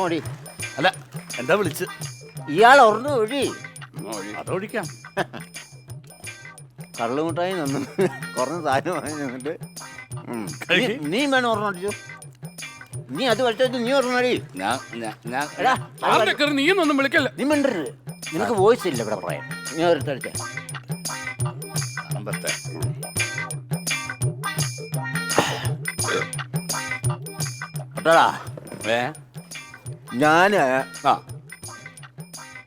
ഓടി. അല്ല എന്താ വിളിച്ച് ഇയാൾ ഉറന്നു ഒഴി. അതൊഴിക്കാം. കള്ളുമുട്ടായി നിന്ന് കുറഞ്ഞ സാധനം വാങ്ങി നിന്നിട്ട് നീ വേണം ഓർമ്മ അടിച്ചു. നീ അത് വലിച്ചു നീ ഓർമ്മടി. നീയൊന്നും വിളിക്കല്ല. നീ മിണ്ടരുത്. നിനക്ക് വോയിസ് ഇല്ല ഇവിടെ പറയാൻ. നീ ഒരിട്ടടിച്ച കേട്ടോടാ. ഞാന്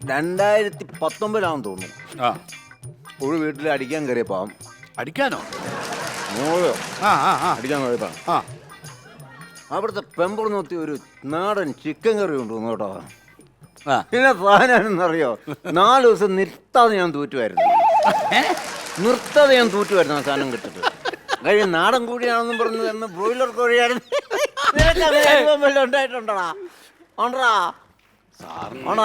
2019 തോന്നുന്നു ഒരു വീട്ടിൽ അടിക്കാൻ കയറിയപ്പോ. അടിക്കാനോ? മോള് അടിക്കാൻ കയറിയപ്പോ അവിടുത്തെ പെമ്പർ നോത്തി ഒരു നാടൻ ചിക്കൻ കറി കൊണ്ടുവന്നു കേട്ടോ. പിന്നെ സാധനമെന്നറിയോ, 4 ദിവസം നിർത്താതെ ഞാൻ തൂറ്റുമായിരുന്നു. ആ സാധനം കിട്ടിട്ട്. കഴിഞ്ഞ നാടൻ കോഴിയാണെന്നും പറഞ്ഞു തന്ന ബ്രോയിലർ കോഴിയാണ്. ഉണ്ടായിട്ടുണ്ടോടാ? ഉണ്ടോ?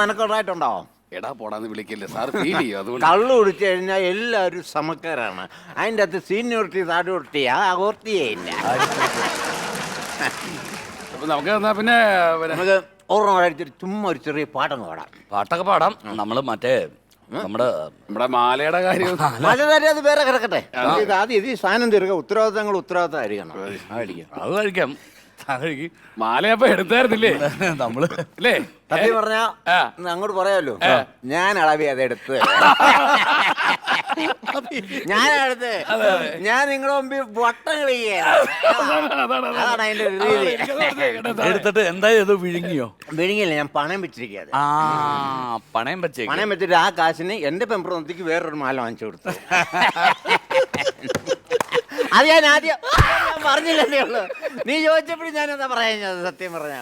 എനക്ക് ഉണ്ടായിട്ടുണ്ടോ? എടാ പോടാന്ന് വിളിക്കില്ല സാർ, ഫീൽ ചെയ്യും. അതുകൊണ്ട് കള്ളു കുടിച്ചു കഴിഞ്ഞാൽ എല്ലാവരും സമക്കാരാണ്. അതിൻ്റെ അകത്ത് സീനിയോറിറ്റി താഴോട്ടി അകോർത്തിയേ ഇല്ല. അപ്പൊ നമുക്ക് എന്നാ പിന്നെ നമുക്ക് ഓർമ്മ അടിച്ചിട്ട് ചുമ്മാ ഒരു ചെറിയ പാട്ടങ്ങ് പാടാം. പാട്ടൊക്കെ പാടാം. നമ്മള് മറ്റേ നമ്മുടെ മാലയുടെ കാര്യം അത് വേറെ കിടക്കട്ടെ. ആദ്യം ഇത് സാധനം തീർക്കുക. ഉത്തരവാദിത്തമായിരിക്കണം. അത് കഴിക്കാം. മാലയപ്പോ എടുത്തായിരുന്നില്ലേ നമ്മള് അല്ലേ? സത്യം പറഞ്ഞാ അങ്ങോട്ട് പറയാമല്ലോ, ഞാൻ അളവി അതെടുത്ത് ഞാനെടുത്ത് ഞാൻ നിങ്ങളുടെ മുമ്പിൽ വട്ടം കളിക്കുകയാണ്. അതാണ് അതിന്റെ രീതി. എടുത്തിട്ട് എന്തായാലും വിഴുങ്ങിയോ? വിഴുങ്ങില്ല, ഞാൻ പണയം വെച്ചിരിക്കുകയാണ്. പണയം വെച്ചേ. പണയം വെച്ചിട്ട് ആ കാശിന് എന്റെ പെമ്പറൊന്നിക്ക് വേറൊരു മാല വാങ്ങിച്ചു കൊടുത്തു. അത് ഞാൻ ആദ്യം പറഞ്ഞില്ലേ ഉള്ളു. നീ ചോദിച്ചപ്പോഴും ഞാനെന്താ പറയാ, സത്യം പറഞ്ഞ